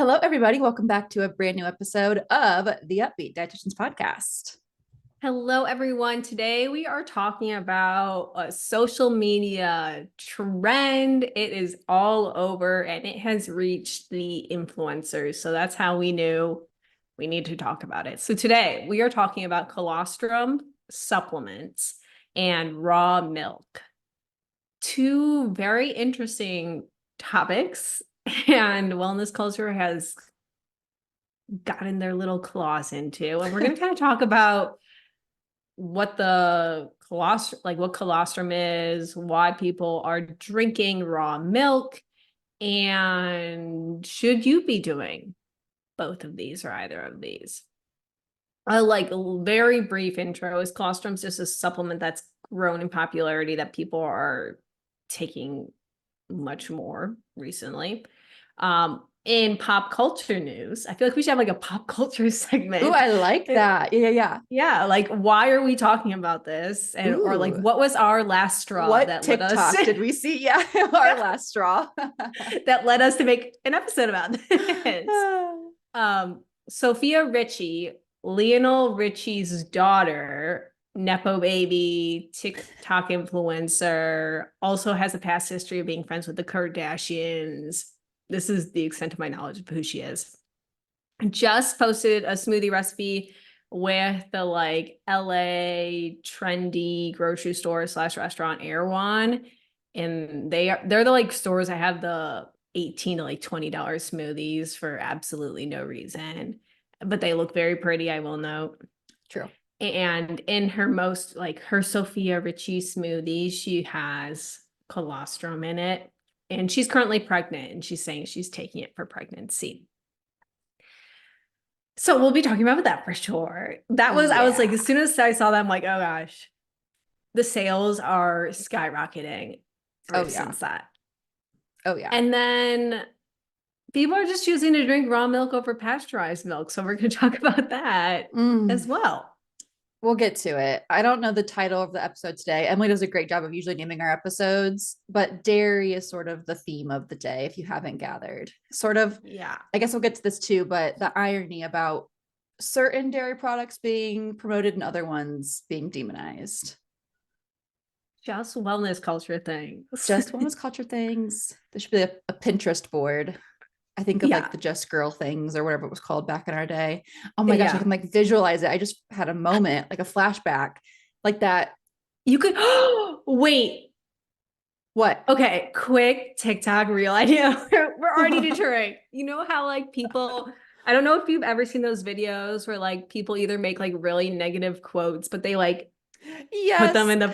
Hello, everybody. Welcome back to a brand new episode of the Up-Beet Dietitians podcast. Hello, everyone. Today we are talking about a social media trend. It is all over and it has reached the influencers. So that's how we knew we need to talk about it. So today we are talking about colostrum supplements and raw milk. Two very interesting topics, and wellness culture has gotten their little claws into. And we're going to kind of talk about what the what colostrum is, why people are drinking raw milk, and should you be doing both of these or either of these. A very brief intro is colostrum's just a supplement that's grown in popularity that people are taking much more recently. In pop culture news, I feel like we should have like a pop culture segment. Ooh, I like that. Yeah. Yeah, like why are we talking about this? And or like Ooh. what was our last straw What that TikTok led us did we see? Yeah, our last straw. that led us to make an episode about this. Sophia Richie, Lionel Richie's daughter, Nepo baby, TikTok influencer, also has a past history of being friends with the Kardashians. This is the extent of my knowledge of who she is. Just posted a smoothie recipe with the like LA trendy grocery store / restaurant Erewhon. And they're the like stores I have the $18 to like $20 smoothies for absolutely no reason. But they look very pretty, I will note. True. And in her most like her Sophia Richie smoothie, she has colostrum in it. And she's currently pregnant and she's saying she's taking it for pregnancy. So we'll be talking about that for sure. I was like, as soon as I saw that, I'm like, oh gosh, the sales are skyrocketing since that. Oh yeah. And then people are just choosing to drink raw milk over pasteurized milk. So we're going to talk about that as well. We'll get to it. I don't know the title of the episode today. Emily does a great job of usually naming our episodes, but dairy is sort of the theme of the day, if you haven't gathered. Sort of, yeah. I guess we'll get to this too, but the irony about certain dairy products being promoted and other ones being demonized. Just wellness culture things. Just wellness culture things. There should be a Pinterest board. I think of like the Just Girl things or whatever it was called back in our day. Oh my gosh, I can like visualize it. I just had a moment, like a flashback, like that. You could wait. What? Okay, quick TikTok reel idea. We're already deterring. You know how like people, I don't know if you've ever seen those videos where like people either make like really negative quotes, but they like put them in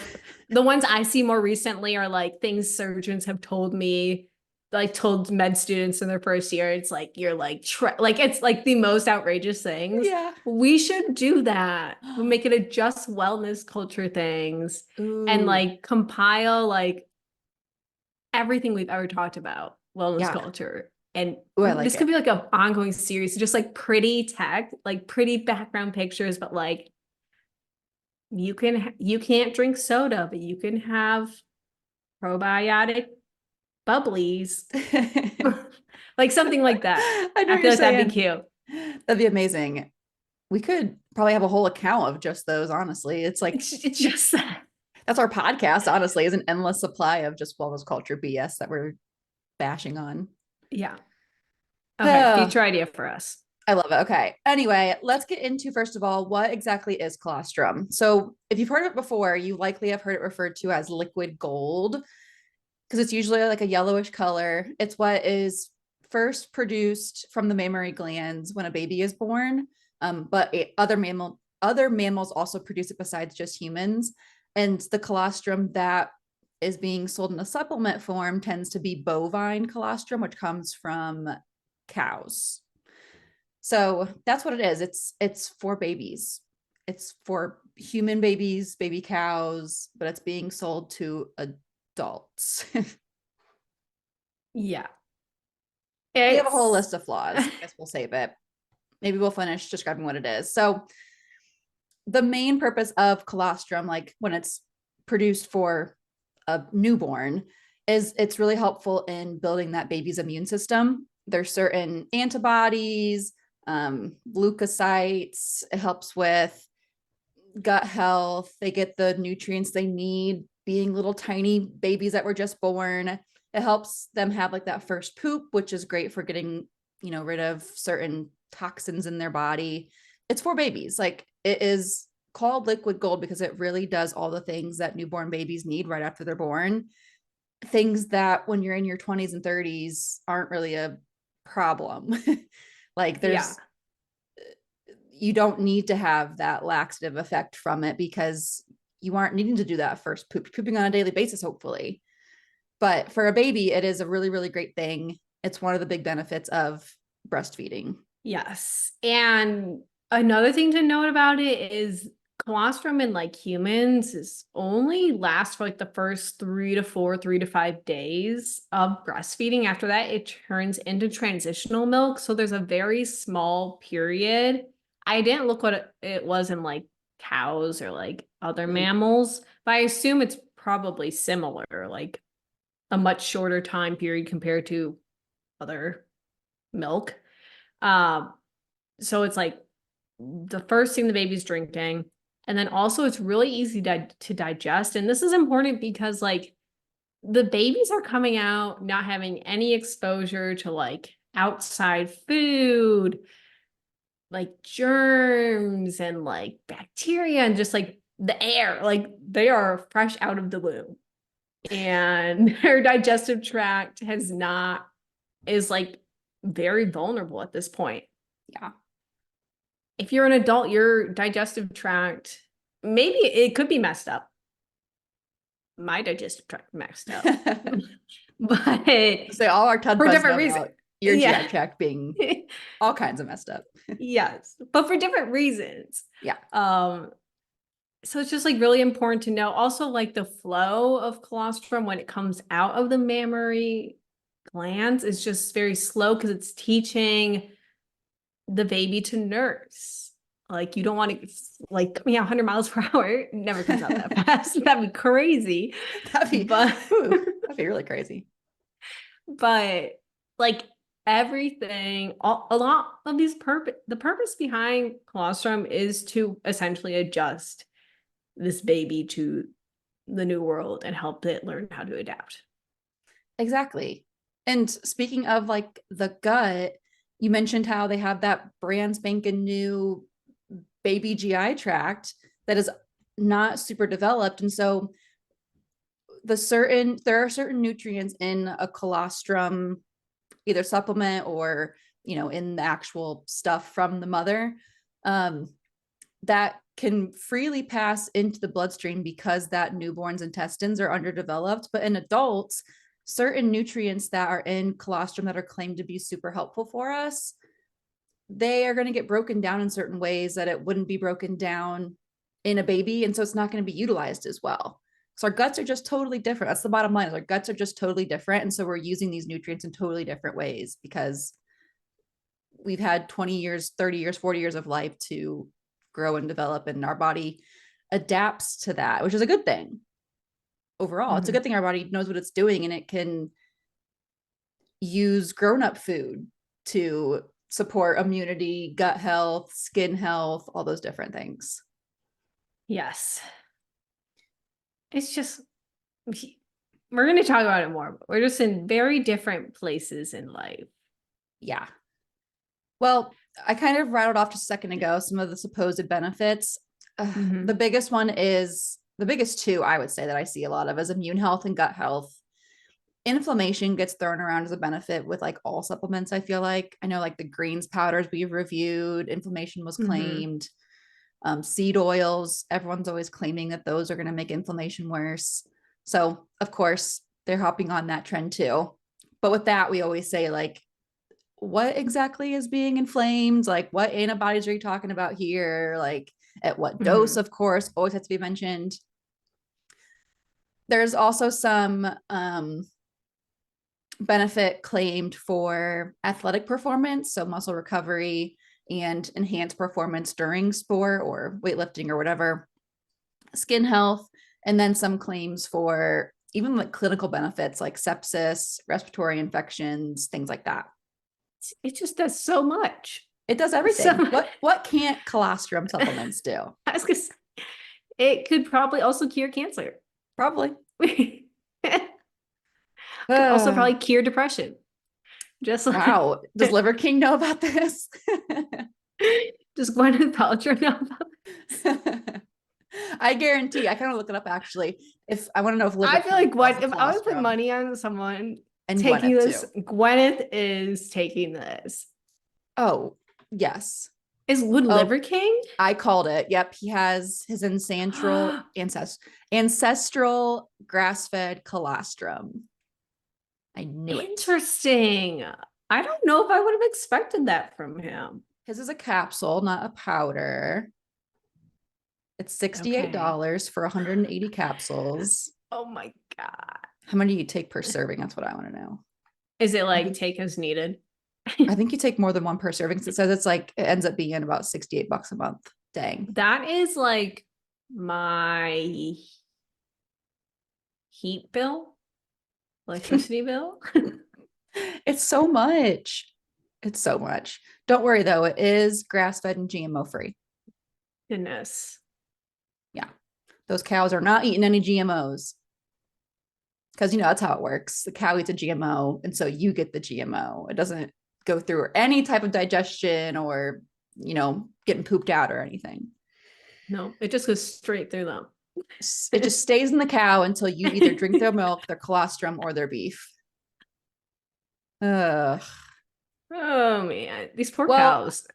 the ones I see more recently are like things surgeons have told me, like told med students in their first year. It's like you're like like it's like the most outrageous things. Yeah, we should do that. We'll make it a just wellness culture things. Ooh. And like compile like everything we've ever talked about wellness culture. And this could be like an ongoing series, just like pretty tech, like pretty background pictures, but like you can't drink soda, but you can have probiotic bubblies. Like something like that. I feel like that'd be cute. That'd be amazing. We could probably have a whole account of just those, honestly. It's like it's just that. That's our podcast, honestly, is an endless supply of just wellness culture BS that we're bashing on. Yeah. Okay, future idea for us. I love it. Okay. Anyway, let's get into, first of all, what exactly is colostrum? So if you've heard of it before, you likely have heard it referred to as liquid gold because it's usually like a yellowish color. It's what is first produced from the mammary glands when a baby is born. But other mammals also produce it besides just humans. And the colostrum that is being sold in a supplement form tends to be bovine colostrum, which comes from cows. So that's what it is. It's for babies. It's for human babies, baby cows, but it's being sold to adults. Yeah. We have a whole list of flaws. I guess we'll save it. Maybe we'll finish describing what it is. So the main purpose of colostrum, like when it's produced for a newborn, is it's really helpful in building that baby's immune system. There's certain antibodies, leukocytes. It helps with gut health. They get the nutrients they need being little tiny babies that were just born. It helps them have like that first poop, which is great for getting, rid of certain toxins in their body. It's for babies. Like, it is called liquid gold because it really does all the things that newborn babies need right after they're born. Things that when you're in your 20s and 30s aren't really a problem. Like, Yeah. you don't need to have that laxative effect from it because you aren't needing to do that first pooping on a daily basis, hopefully. But for a baby, it is a really, really great thing. It's one of the big benefits of breastfeeding. Yes. And another thing to note about it is colostrum in like humans is only lasts for like the first 3 to 4, 3 to 5 days of breastfeeding. After that, it turns into transitional milk. So there's a very small period. I didn't look what it was in like cows or like other mammals, but I assume it's probably similar, like a much shorter time period compared to other milk. Um, so it's like the first thing the baby's drinking. And then also it's really easy to digest. And this is important because like the babies are coming out not having any exposure to like outside food, like germs and like bacteria and just like the air. Like they are fresh out of the womb. And their digestive tract is like very vulnerable at this point. Yeah. If you're an adult, your digestive tract, maybe it could be messed up. My digestive tract messed up. But So all our TUD for buzz different know reasons. about your Yeah. GI tract being all kinds of messed up. Yes. But for different reasons. Yeah. So it's just like really important to know also like the flow of colostrum when it comes out of the mammary glands is just very slow because it's teaching the baby to nurse. Like you don't want to like coming out 100 miles per hour. It never comes out that fast. That'd be crazy. But That'd be really crazy. but like everything, a lot of the purpose behind colostrum is to essentially adjust this baby to the new world and help it learn how to adapt. Exactly. And speaking of like the gut, you mentioned how they have that brand spanking new baby GI tract that is not super developed. And so there are certain nutrients in a colostrum, either supplement or, in the actual stuff from the mother, um, that can freely pass into the bloodstream because that newborn's intestines are underdeveloped. But in adults, certain nutrients that are in colostrum that are claimed to be super helpful for us, they are going to get broken down in certain ways that it wouldn't be broken down in a baby. And so it's not going to be utilized as well. So our guts are just totally different. That's the bottom line. Is our guts are just totally different. And so we're using these nutrients in totally different ways because we've had 20 years, 30 years, 40 years of life to grow and develop, and our body adapts to that, which is a good thing overall. Mm-hmm. It's a good thing our body knows what it's doing and it can use grown-up food to support immunity, gut health, skin health, all those different things. Yes. It's just, we're going to talk about it more, but we're just in very different places in life. Yeah. Well, I kind of rattled off just a second ago some of the supposed benefits. The biggest two, I would say, that I see a lot of is immune health and gut health. Inflammation gets thrown around as a benefit with like all supplements. I feel like I know like the greens powders we've reviewed, inflammation was claimed. Seed oils, everyone's always claiming that those are going to make inflammation worse. So of course they're hopping on that trend too. But with that, we always say like, what exactly is being inflamed? Like, what antibodies are you talking about here? Like, at what dose, of course, always has to be mentioned. There's also some benefit claimed for athletic performance, so muscle recovery and enhanced performance during sport or weightlifting or whatever, skin health, and then some claims for even like clinical benefits like sepsis, respiratory infections, things like that. It just does so much. It does So everything. much. What can't colostrum supplements do? I was gonna say, it could probably also cure cancer. Probably. Could also Uh, probably cure depression. Just like wow. Does Liver King know about this? just Gwyneth Paltrow know about. I guarantee. I kind of look it up actually. If I want to know if Liver I feel King like knows what of if I would put colostrum money on someone and taking Gwyneth this, too. Gwyneth is taking this. Oh, yes. Is Wood Oh, Liver King? I called it. Yep, he has his ancestral grass-fed colostrum. I knew it. Interesting. I don't know if I would have expected that from him. His is a capsule, not a powder. It's Okay. $68 for 180 capsules. Oh my God. How many do you take per serving? That's what I want to know. Is it I like think take as needed? I think you take more than one per serving. It says it's like it ends up being about $68 a month. Dang. That is like my heat bill, electricity bill. It's so much. It's so much. Don't worry though, it is grass-fed and GMO free. Goodness. Yeah. Those cows are not eating any GMOs. Because that's how it works. The cow eats a GMO, and so you get the GMO. It doesn't go through any type of digestion or, getting pooped out or anything. No, it just goes straight through them. It just stays in the cow until you either drink their milk, their colostrum, or their beef. Ugh. Oh man, these poor Well, cows.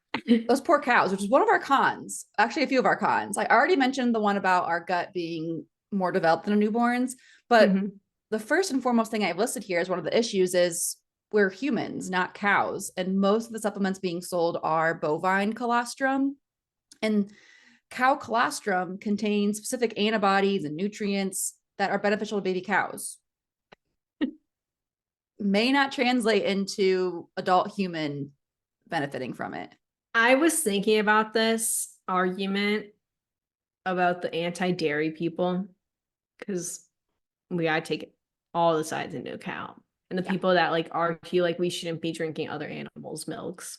those poor cows, which is one of our cons, actually a few of our cons. I already mentioned the one about our gut being more developed than a newborn's, but Mhm. the first and foremost thing I've listed here as one of the issues is we're humans, not cows. And most of the supplements being sold are bovine colostrum. And cow colostrum contains specific antibodies and nutrients that are beneficial to baby cows. May not translate into adult human benefiting from it. I was thinking about this argument about the anti-dairy people because we gotta take all the sides into account. And the Yeah. people that like argue like we shouldn't be drinking other animals' milks.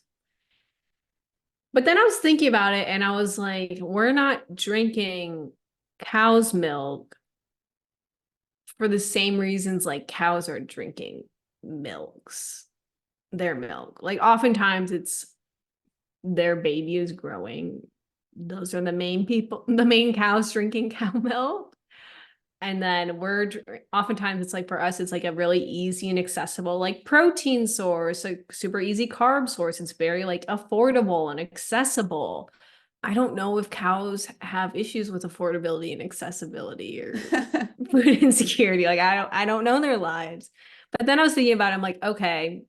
But then I was thinking about it and I was like, we're not drinking cow's milk for the same reasons like cows are drinking their milk. Like oftentimes it's their baby is growing. Those are the main cows drinking cow milk. And then oftentimes it's like for us, it's like a really easy and accessible like protein source, like super easy carb source. It's very like affordable and accessible. I don't know if cows have issues with affordability and accessibility or food insecurity. Like I don't know their lives. But then I was thinking about it, I'm like, okay,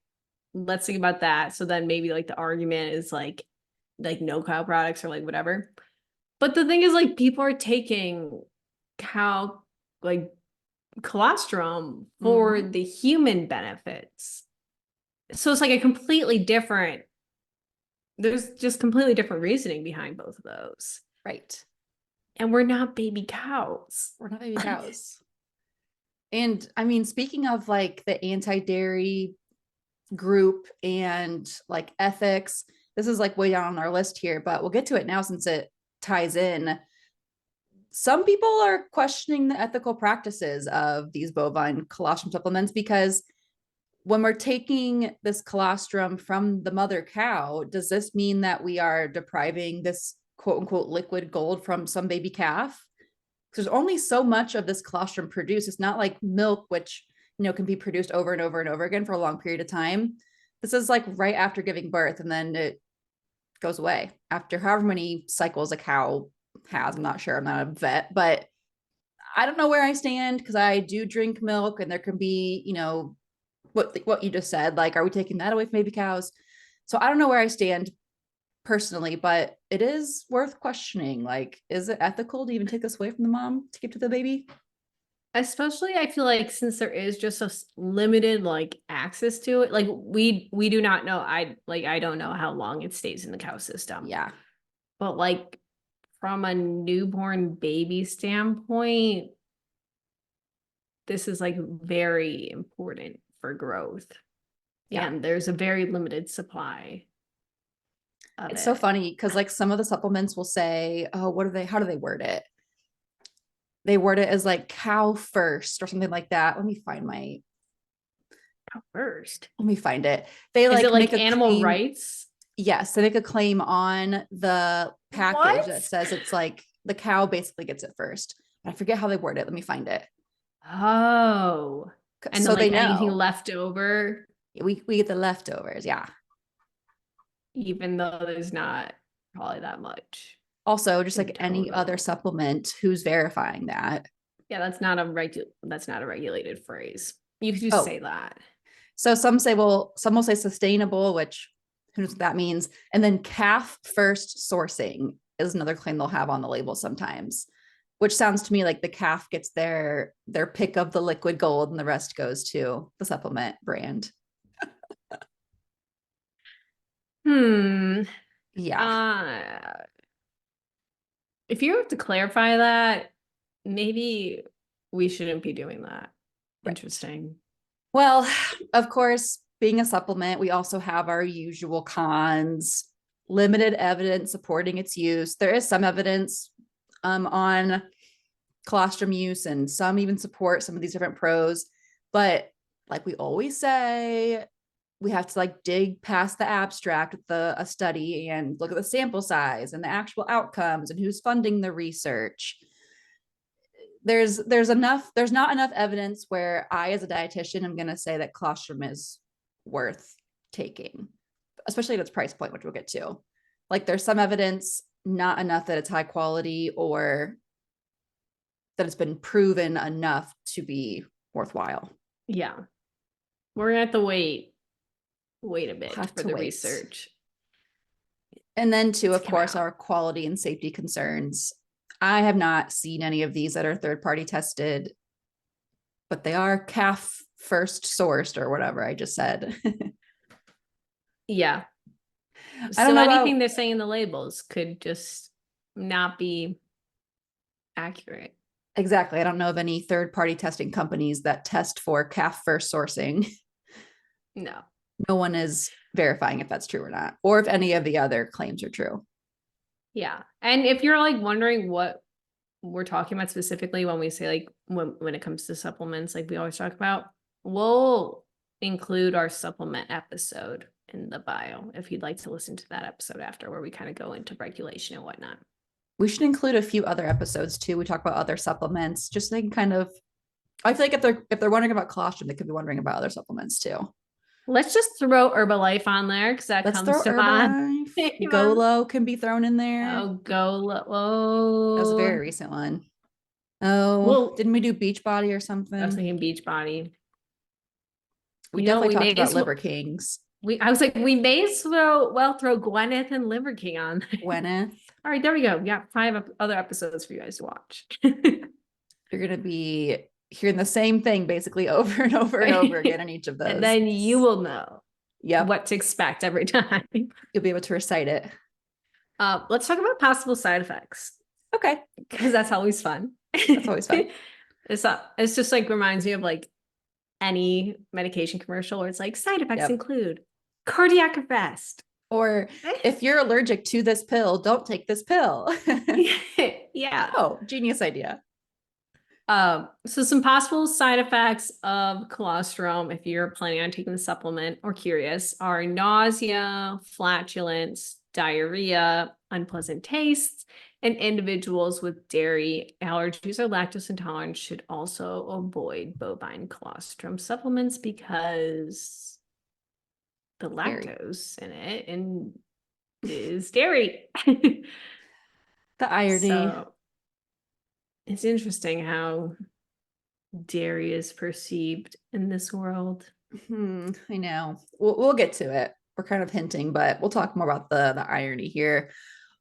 let's think about that. So then maybe like the argument is like no cow products or like whatever. But the thing is like people are taking cow like colostrum for Mhm. the human benefits. So it's like a completely different, there's just completely different reasoning behind both of those. Right. And we're not baby cows. We're not baby cows. And I mean, speaking of like the anti-dairy group and like ethics, this is like way down on our list here, but we'll get to it now since it ties in. Some people are questioning the ethical practices of these bovine colostrum supplements because when we're taking this colostrum from the mother cow, does this mean that we are depriving this quote unquote liquid gold from some baby calf? Because there's only so much of this colostrum produced. It's not like milk, which can be produced over and over and over again for a long period of time. This is like right after giving birth, and then it goes away after however many cycles a cow has. I'm not sure. I'm not a vet, but I don't know where I stand because I do drink milk, and there can be, what you just said. Like, are we taking that away from baby cows? So I don't know where I stand personally, but it is worth questioning. Like, is it ethical to even take this away from the mom to give to the baby? Especially I feel like since there is just a limited like access to it, like we do not know. I don't know how long it stays in the cow system. Yeah. But like from a newborn baby standpoint, this is like very important for growth. Yeah. and there's a very limited supply of It's so it. funny because like some of the supplements will say, oh, how do they word it? They word it as like cow first or something like that. First, Let me find it. They is it like make like a animal claim. rights? Yes, they make a claim on the package What? that says it's like the cow basically gets it first. I forget how they word it. Let me find it. Oh, and then So they like anything know left over, we get the leftovers. Yeah. even though there's not probably that much Also, just in like any other total. supplement, who's verifying that? Yeah, that's not a regulated phrase. You could just Oh, say that. so some will say sustainable, which who knows what that means. And then calf first sourcing is another claim they'll have on the label sometimes, which sounds to me like the calf gets their pick of the liquid gold and the rest goes to the supplement brand. Hmm. Yeah. Uh, if you have to clarify that, maybe we shouldn't be doing that. Right. Interesting. Well, of course, being a supplement, we also have our usual cons, limited evidence supporting its use. There is some evidence on colostrum use, and some even support some of these different pros. But like we always say, we have to like dig past the abstract with a study and look at the sample size and the actual outcomes and who's funding the research. There's not enough evidence where I as a dietitian am going to say that colostrum is worth taking, especially at its price point, which we'll get to. Like there's some evidence, not enough that it's high quality or that it's been proven enough to be worthwhile. Yeah. We're gonna have to wait a We'll bit have for to the wait. research And then too, to of come course, out. our quality and safety concerns. I have not seen any of these that are third party tested, but they are calf first sourced or whatever I just said. Yeah. I don't So know anything about they're saying in the labels could just not be accurate. exactly. I don't know of any third party testing companies that test for calf first sourcing. No. No one is verifying if that's true or not, or if any of the other claims are true. Yeah. And if you're like wondering what we're talking about specifically when we say like when it comes to supplements, like we always talk about, we'll include our supplement episode in the bio if you'd like to listen to that episode after where we kind of go into regulation and whatnot. We should include a few other episodes too. We talk about other supplements, just so they can kind of. I feel like if they're wondering about colostrum, they could be wondering about other supplements too. Let's just throw Herbalife on there because that Let's comes throw to mind. Herbalife. Golo can be thrown in there. Oh, go. That was a very Oh, recent one. Oh, well, didn't we do Beachbody or I was something? thinking Beachbody. We You know, definitely we talked may about as Liver well. Kings. I was like, we may as throw Gwyneth and Liver King on there. Gwyneth, All right, there we go. We got other episodes for you guys to watch. you're gonna be hearing the same thing basically over and over and over again in each of And those. then you will know Yep, what to expect every time. you'll be able to recite it. Let's talk about possible side effects Okay, because that's always fun. that's always fun. It's just like reminds me of like any medication commercial where it's like side effects Yep. include cardiac arrest. Or if you're allergic to this pill, don't take this pill. Yeah. Oh, genius idea. So some possible side effects of colostrum, if you're planning on taking the supplement or curious, are nausea, flatulence, diarrhea, unpleasant tastes, and individuals with dairy allergies or lactose intolerance should also avoid bovine colostrum supplements because the Dairy. lactose in it and is dairy. The irony. So it's interesting how dairy is perceived in this world. I know. We'll get to it. We're kind of hinting, but we'll talk more about the irony here.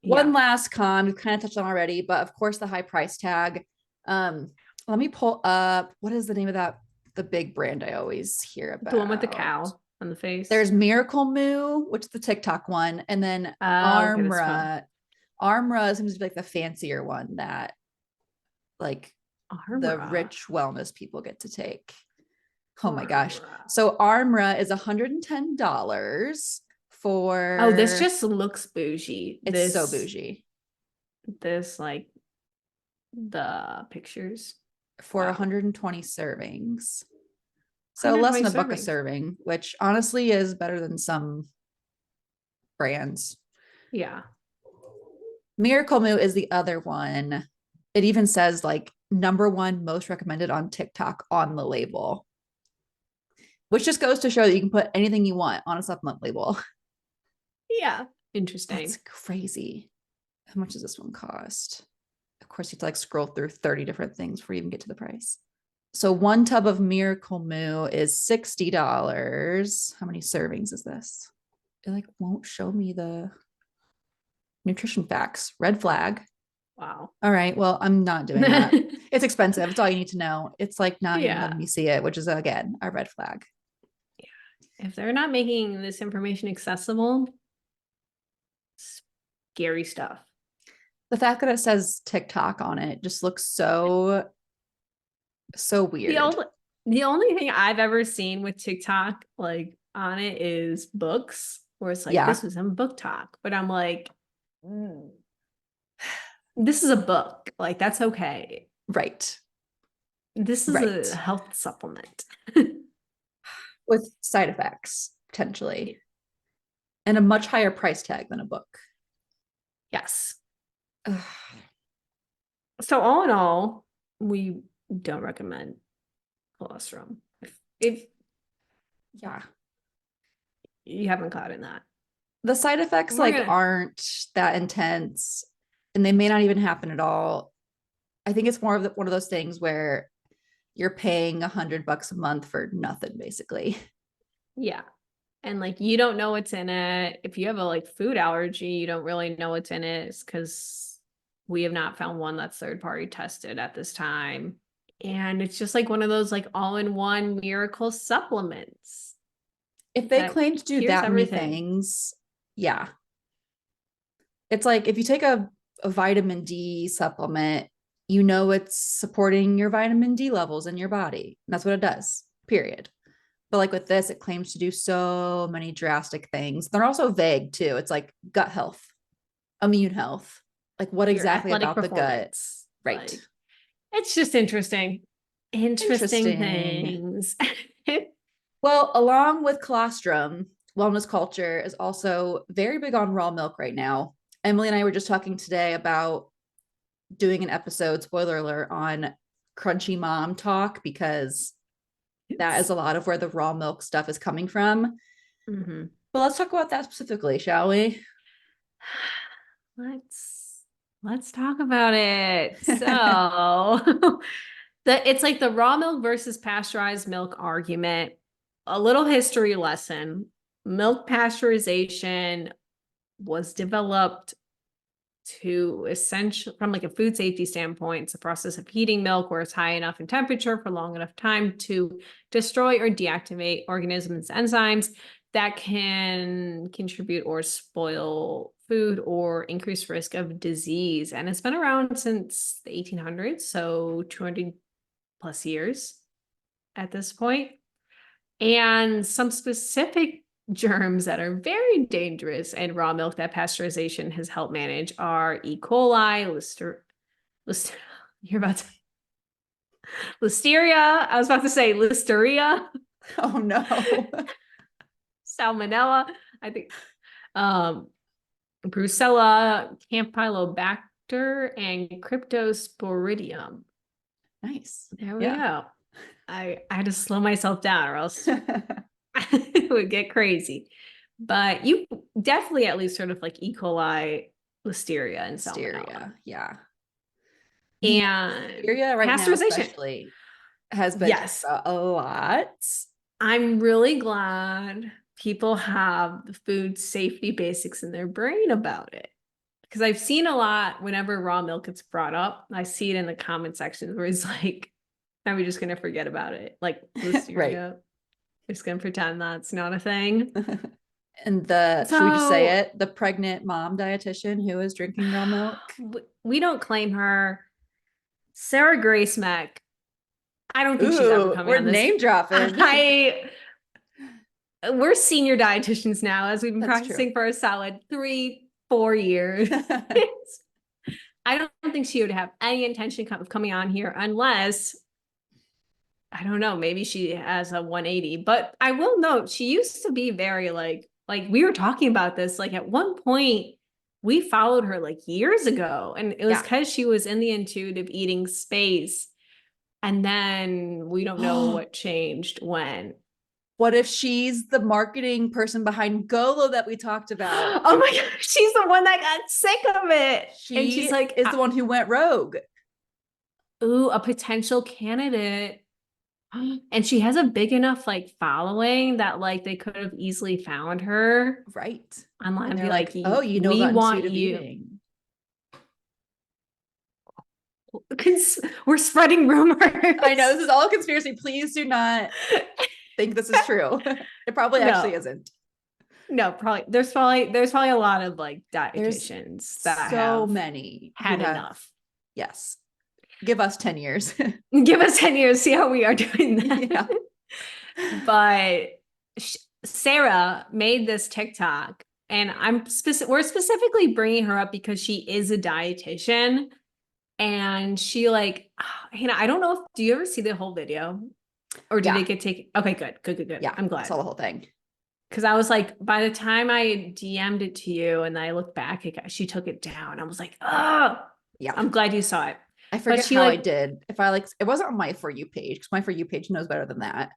Yeah. One last con we've kind of touched on already, but of course the high price tag. Let me pull up what is the name of that the big brand I always hear The one with the about. cow on the face. There's Miracle Moo, which is the TikTok one, and then Oh, okay, that's fun. Armra. Armra seems to be like the fancier one that like the Armra. rich wellness people get to take. Oh my gosh. Armra. So Armra is $110 Oh, this for, just looks bougie. it's so bougie, This like the pictures. for Wow. 120 servings. So less 120 than a buck a servings. serving, which honestly is better than some brands. Yeah. Miracle Moo is the other one. It even says like #1 most recommended on TikTok on the label, which just goes to show that you can put anything you want on a supplement label. Yeah. Interesting. That's crazy. How much does this one cost? Of course, you have to like scroll through 30 different things before you even get to the price. So one tub of Miracle Moo is $60. How many servings is this? It like won't show me the nutrition facts. Red flag. Wow. All right. Well, I'm not doing that. It's expensive. It's all you need to know. It's like not even Yeah. letting me see it, which is again a red flag. If they're not making this information accessible, scary stuff. The fact that it says TikTok on it just looks so weird. The only thing I've ever seen with TikTok like on it is books, where it's like Yeah. this was in book talk, but I'm like, this is a book. Like that's okay. Right. This is Right. a health supplement. With side effects potentially, and a much higher price tag than a book. Yes. Ugh. So all in all, we don't recommend colostrum. If Yeah. you haven't caught in that. The side effects aren't that intense, and they may not even happen at all. I think it's more of one of those things where you're paying $100 a month for nothing, basically. Yeah. And like you don't know what's in it. If you have a like food allergy, you don't really know what's in it because we have not found one that's third party tested at this time. And it's just like one of those like all-in-one miracle supplements. If they claim to do that many everything. things, yeah. It's like if you take a vitamin D supplement, you know it's supporting your vitamin D levels in your body. That's what it does, period. But like with this, it claims to do so many drastic things. They're also vague too. It's like gut health, immune health. Like what Your exactly athletic about the gut? performance. Right. Like, it's just interesting. Interesting things. Well, along with colostrum, wellness culture is also very big on raw milk right now. Emily and I were just talking today about doing an episode, spoiler alert, on crunchy mom talk, because that is a lot of where the raw milk stuff is coming from. Mm-hmm. But let's talk about that specifically, shall we? Let's talk about it. So it's like the raw milk versus pasteurized milk argument. A little history lesson. Milk pasteurization was developed to essentially from like a food safety standpoint. It's a process of heating milk where it's high enough in temperature for long enough time to destroy or deactivate organisms enzymes that can contribute or spoil food or increase risk of disease. And it's been around since the 1800s, so 200 plus years at this point. And some specific germs that are very dangerous in raw milk that pasteurization has helped manage are E. coli, you're about to Listeria. I was about to say Listeria. Oh no. Salmonella. I think Brucella, Campylobacter, and Cryptosporidium. Nice. There we go. I had to slow myself down or else it would get crazy. But you definitely at least sort of like E. coli, Listeria, and Salmonella. Yeah. And Listeria right now pasteurization especially has been yes, a lot. I'm really glad people have the food safety basics in their brain about it. Because I've seen a lot whenever raw milk gets brought up, I see it in the comment sections where it's like, are we just going to forget about it? Like Listeria. Right. We're just going to pretend that's not a thing. And should we just say it? The pregnant mom dietitian who is drinking raw milk. We don't claim her. Sarah Grace Mack. I don't think she's ever Ooh, coming we're on this. name dropping. We're senior dietitians now, as we've been That's true. practicing for a solid 3-4 years. I don't think she would have any intention of coming on here unless, I don't know, maybe she has a 180. But I will note she used to be very like we were talking about this. Like at one point, we followed her like years ago, and it was Yeah. because she was in the intuitive eating space. And then we don't know what changed when. What if she's the marketing person behind Golo that we talked about? Oh my God, she's the one that got sick of it. And she's She like, is the one who went rogue. ooh, a potential candidate. And she has a big enough like following that like they could have easily found her Right. online And and they're be like, like, oh, you know we about want intuitive you. eating. We're spreading rumors. I know this is all a conspiracy. Please do not think this is true. It probably actually No, isn't. no, probably there's probably a lot of like There's dietitians that so have many who had have, enough. yes. Give us 10 years. Give us 10 years, see how we are doing that. Yeah. But Sarah made this TikTok, and we're specifically bringing her up because she is a dietitian, and she like, Hannah, I don't know if, do you ever see the whole video, or did Yeah. it get taken? Okay, good. Yeah. I'm I glad. saw the whole thing. Because I was like, by the time I DM'd it to you and I looked back, she took it down. I was like, oh, Yeah. I'm glad you saw it. I But forget she how I like, did. If I like, it wasn't on my For You page because my For You page knows better than that.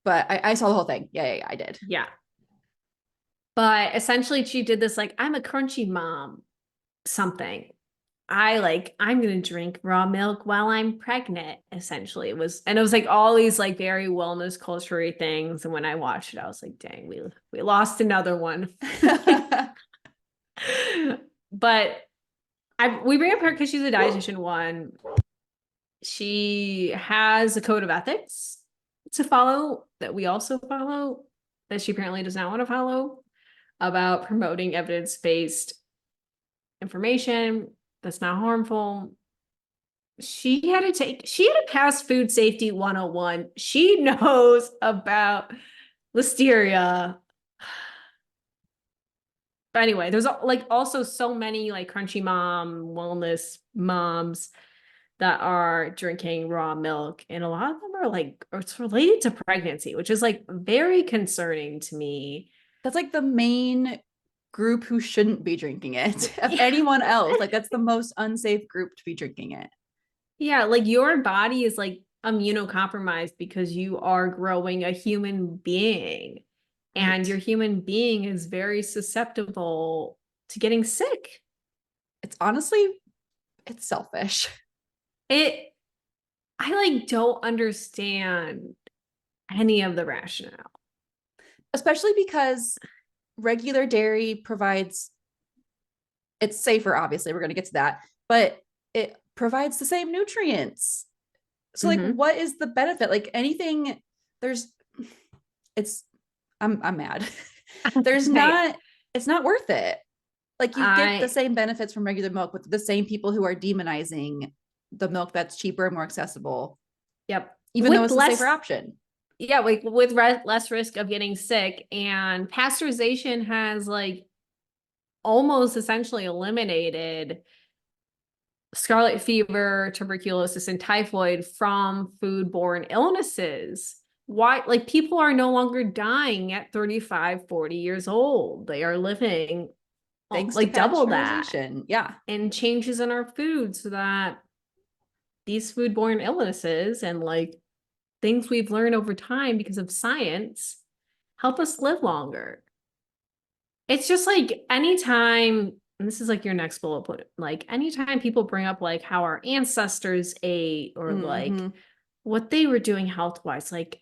But I saw the whole thing. Yeah, I did. yeah. But essentially, she did this like, I'm a crunchy mom, something. I'm gonna drink raw milk while I'm pregnant, essentially. It was like all these like very wellness culture things. And when I watched it, I was like, dang, we lost another one. But we bring up her because she's a dietitian one. She has a code of ethics to follow that we also follow, that she apparently does not want to follow, about promoting evidence-based information that's not harmful. She had to pass food safety 101. She knows about listeria. But anyway, there's like also so many like crunchy mom wellness moms that are drinking raw milk, and a lot of them are like, or it's related to pregnancy, which is like very concerning to me. That's like the main group who shouldn't be drinking it. Of anyone else, like that's the most unsafe group to be drinking it. Yeah, like your body is like immunocompromised because you are growing a human being, and Right. your human being is very susceptible to getting sick. It's honestly, it's selfish. It, I like don't understand any of the rationale. Especially because regular dairy provides, it's safer, obviously, we're going to get to that, but it provides the same nutrients. So like Mm-hmm. what is the benefit? Like anything, there's, it's, I'm mad. There's not, it's not worth it. Like you get the same benefits from regular milk with the same people who are demonizing the milk that's cheaper and more accessible. Yep. Even though it's the safer option. Yeah, like with less risk of getting sick, and pasteurization has like almost essentially eliminated scarlet fever, tuberculosis, and typhoid from foodborne illnesses. Why? Like people are no longer dying at 35, 40 years old. They are living Thanks to like double that. pasteurization. Yeah. And changes in our food so that these foodborne illnesses and like things we've learned over time because of science help us live longer. It's just like anytime, and this is like your next bullet point, like anytime people bring up like how our ancestors ate or like what they were doing health wise, like,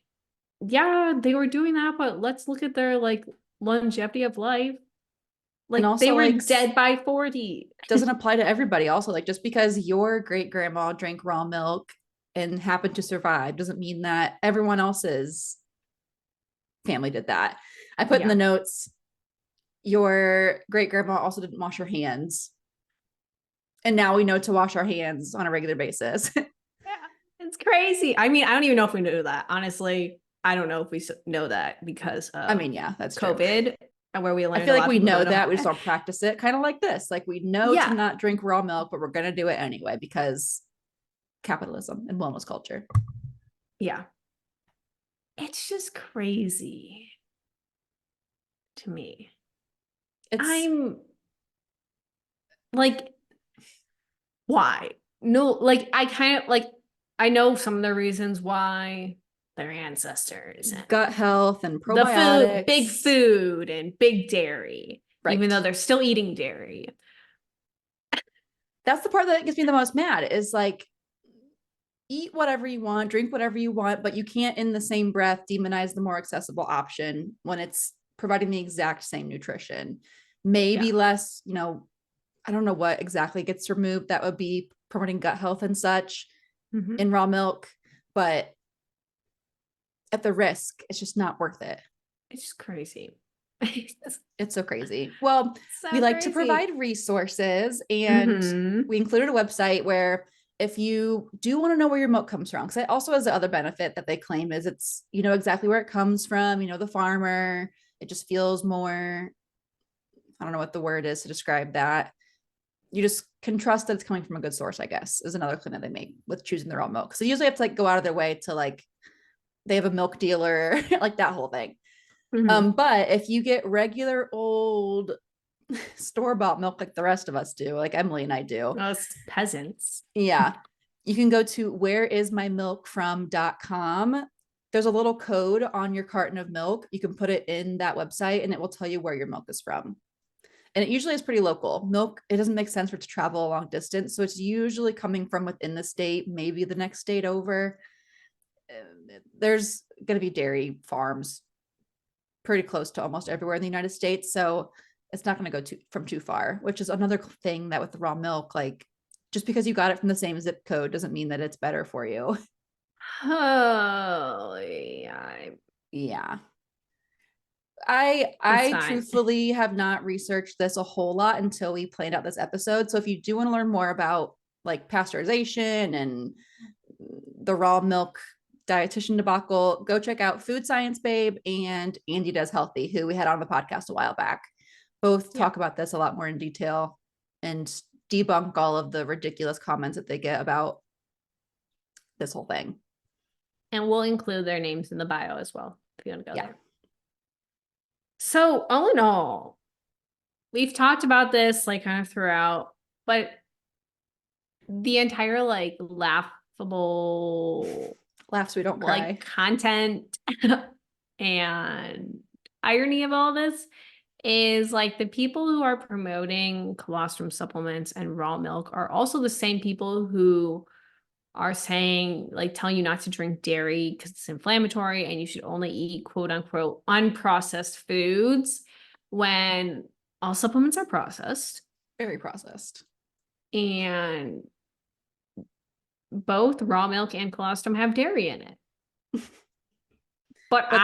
yeah, they were doing that, but let's look at their like longevity of life. And Like they also were like dead by 40. doesn't apply to everybody. Also, like just because your great grandma drank raw milk and happened to survive doesn't mean that everyone else's family did that. I put in the notes, your great grandma also didn't wash her hands. And now we know to wash our hands on a regular basis. Yeah. It's crazy. I mean, I don't even know if we know that. Honestly, I don't know if we know that because I of mean, yeah, that's true. COVID and where we I learned feel a like lot of we people know don't know how that. We just to. don't practice it. Kind of like this. Like we know to Yeah. not drink raw milk, but we're going to do it anyway because capitalism and wellness culture. Yeah. It's just crazy to me. It's I'm like, why? No, like I kind of like I know some of the reasons why their ancestors and gut health and the food, big probiotics. food and big dairy, even Right. though they're still eating dairy. That's the part that gets me the most mad is like eat whatever you want, drink whatever you want, but you can't in the same breath demonize the more accessible option when it's providing the exact same nutrition. Yeah. Maybe less, I don't know what exactly gets removed that would be promoting gut health and such Mhm. in raw milk, but at the risk, it's just not worth it. It's just crazy. It's so crazy. Well, we So like to crazy. provide resources and Hmm. we included a website where if you do want to know where your milk comes from, because it also has the other benefit that they claim is it's, exactly where it comes from, the farmer, it just feels more, I don't know what the word is to describe that. You just can trust that it's coming from a good source, I guess, is another claim that they make with choosing their own milk. So you usually have to like go out of their way to like, they have a milk dealer, like that whole thing. Hmm. But if you get regular old store-bought milk like the rest of us do, like Emily and I do, Us peasants. yeah, you can go to whereismymilkfrom.com. There's a little code on your carton of milk. You can put it in that website and it will tell you where your milk is from. And it usually is pretty local. Milk, it doesn't make sense for it to travel a long distance. So it's usually coming from within the state, maybe the next state over. There's going to be dairy farms pretty close to almost everywhere in the United States. So it's not going to go from too far, which is another thing that with the raw milk, like just because you got it from the same zip code doesn't mean that it's better for you. Oh, yeah. Yeah. I It's fine. truthfully have not researched this a whole lot until we planned out this episode. So if you do want to learn more about like pasteurization and the raw milk dietitian debacle, go check out Food Science Babe and Andy Does Healthy, who we had on the podcast a while back. Both Yeah. talk about this a lot more in detail and debunk all of the ridiculous comments that they get about this whole thing. And we'll include their names in the bio as well if you want to go Yeah. there. So, all in all, we've talked about this like kind of throughout, but the entire like laughable Laughs we don't cry. like content and irony of all this is like the people who are promoting colostrum supplements and raw milk are also the same people who are saying like telling you not to drink dairy because it's inflammatory and you should only eat quote unquote unprocessed foods when all supplements are processed Very processed. and both raw milk and colostrum have dairy in it. But But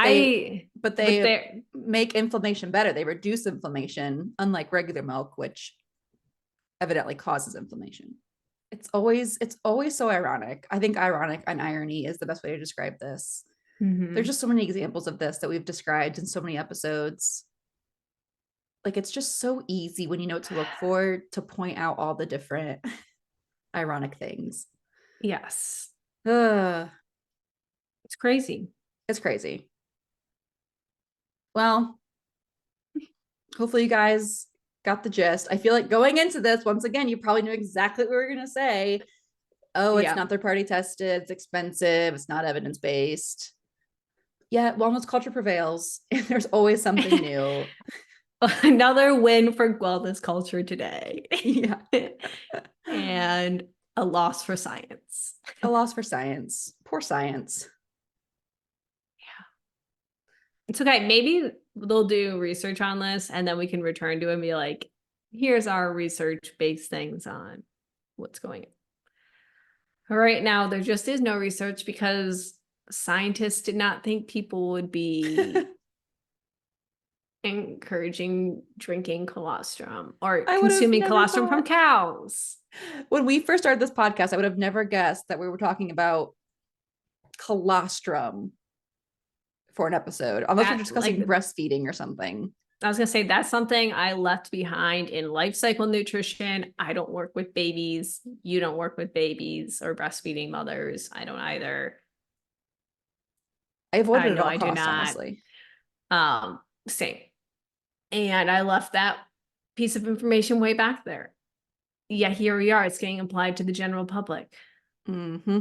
but they there, make inflammation better. They reduce inflammation, unlike regular milk, which evidently causes inflammation. It's always so ironic. I think ironic and irony is the best way to describe this. There's just so many examples of this that we've described in so many episodes. Like it's just so easy when you know what to look for to point out all the different ironic things. yes, Ugh, it's crazy. it's crazy. Well, hopefully you guys got the gist. I feel like going into this, once again, you probably knew exactly what we were going to say. Oh, it's Yeah. not third party tested. It's expensive. It's not evidence based. Yeah, wellness culture prevails. And there's always something new. Another win for wellness culture today. Yeah. And a loss for science. A loss for science. Poor science. It's okay. Maybe they'll do research on this and then we can return to it and be like, here's our research based things on what's going on. Right now, there just is no research because scientists did not think people would be encouraging drinking colostrum or I would have consuming never colostrum from thought. cows. When we first started this podcast, I would have never guessed that we were talking about colostrum for an episode, unless we're That, discussing like, breastfeeding or something. I was gonna say that's something I left behind in life cycle nutrition. I don't work with babies. You don't work with babies or breastfeeding mothers. I don't either. I avoided I it at know all I do costs, not. honestly. Same. And I left that piece of information way back there. Yeah, here we are. It's getting applied to the general public. Mm-hmm.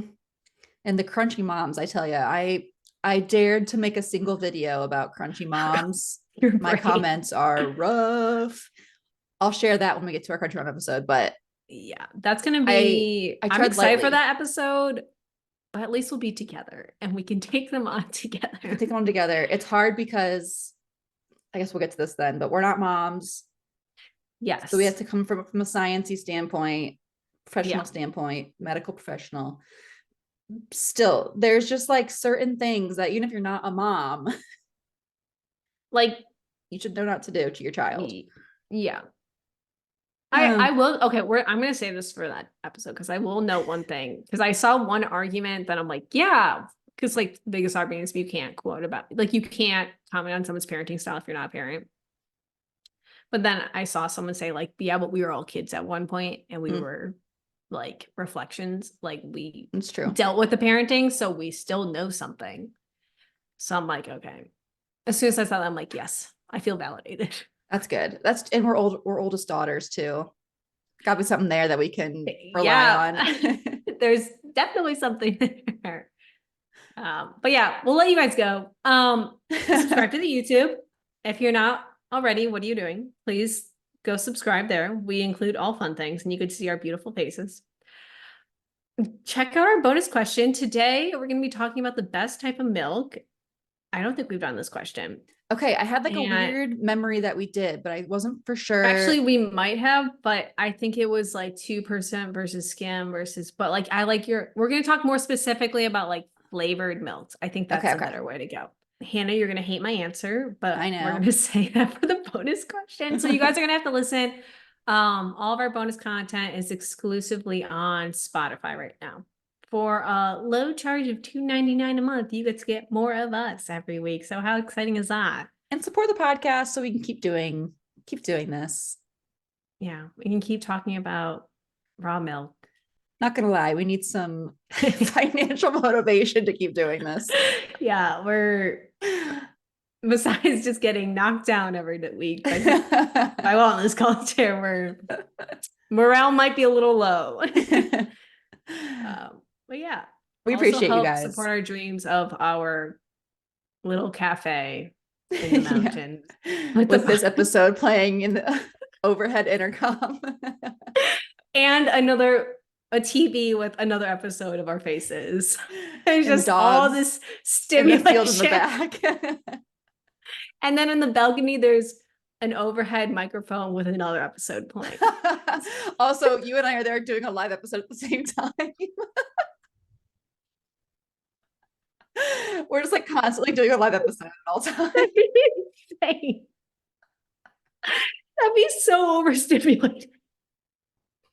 And the crunchy moms, I tell you, I dared to make a single video about crunchy moms. You're My right. comments are rough. I'll share that when we get to our crunchy mom episode, but Yeah, that's gonna be. I I'm tread excited for lightly. that episode, but at least we'll be together and we can take them on together. We take them on together. It's hard because I guess we'll get to this then, but we're not moms. Yes. So we have to come from a sciencey standpoint, professional Yeah. standpoint, medical professional. Still, there's just like certain things that even if you're not a mom, Like, you should know not to do to your child. yeah. Yeah. I will. Okay, I'm gonna say this for that episode because I will note one thing because I saw one argument that I'm like, yeah, because like the biggest argument is you can't quote about like you can't comment on someone's parenting style if you're not a parent. But then I saw someone say like, yeah, but we were all kids at one point and we were like reflections, like we It's true. dealt with the parenting, so we still know something. So I'm like, okay. As soon as I saw that, I'm like, yes, I feel validated. That's good. And we're oldest daughters too. Gotta be something there that we can rely on. There's definitely something there. But yeah, we'll let you guys go. Subscribe to the YouTube. If you're not already, what are you doing? Please go subscribe there. We include all fun things and you can see our beautiful faces. Check out our bonus question. Today, we're going to be talking about the best type of milk. I don't think we've done this question. Okay, I had like a weird memory that we did, but I wasn't for sure. Actually, we might have, but I think it was like 2% versus skim versus, but like I like we're going to talk more specifically about like flavored milks. I think that's a better way to go. Hannah, you're going to hate my answer, but I know. we're going to say that for the bonus question. So you guys are going to have to listen. All of our bonus content is exclusively on Spotify right now. For a low charge of $2.99 a month, you get to get more of us every week. So how exciting is that? And support the podcast so we can keep doing this. Yeah, we can keep talking about raw milk. Not gonna lie, we need some financial motivation to keep doing this. Yeah, we're besides just getting knocked down every week by wellness culture, where morale might be a little low. But yeah, we appreciate you guys. Support our dreams of our little cafe in the mountains. Yeah. With this episode playing in the overhead intercom. And a TV with another episode of our faces. There's just all this stimulation in the back. And then in the balcony, there's an overhead microphone with another episode playing. Also, you and I are there doing a live episode at the same time. We're just like constantly doing a live episode at all times. That'd be so overstimulating.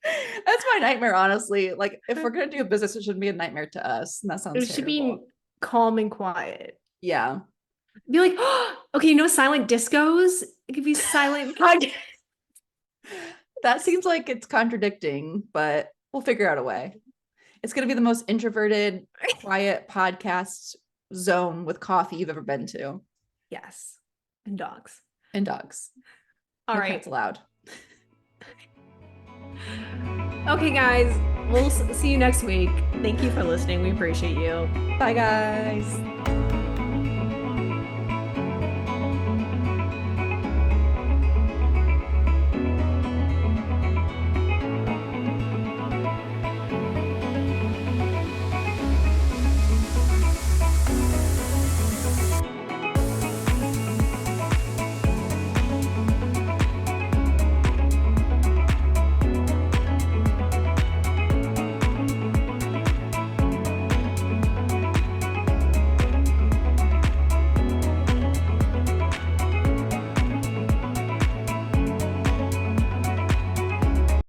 That's my nightmare, honestly. Like, if we're gonna do a business, it shouldn't be a nightmare to us. And that sounds terrible. It should be calm and quiet. Yeah. Be like, oh, okay, you know, silent discos? It could be silent podcast. That seems like it's contradicting, but we'll figure out a way. It's going to be the most introverted, quiet podcast zone with coffee you've ever been to. Yes. And dogs. All right. It's allowed. Okay, guys. We'll see you next week. Thank you for listening. We appreciate you. Bye, guys.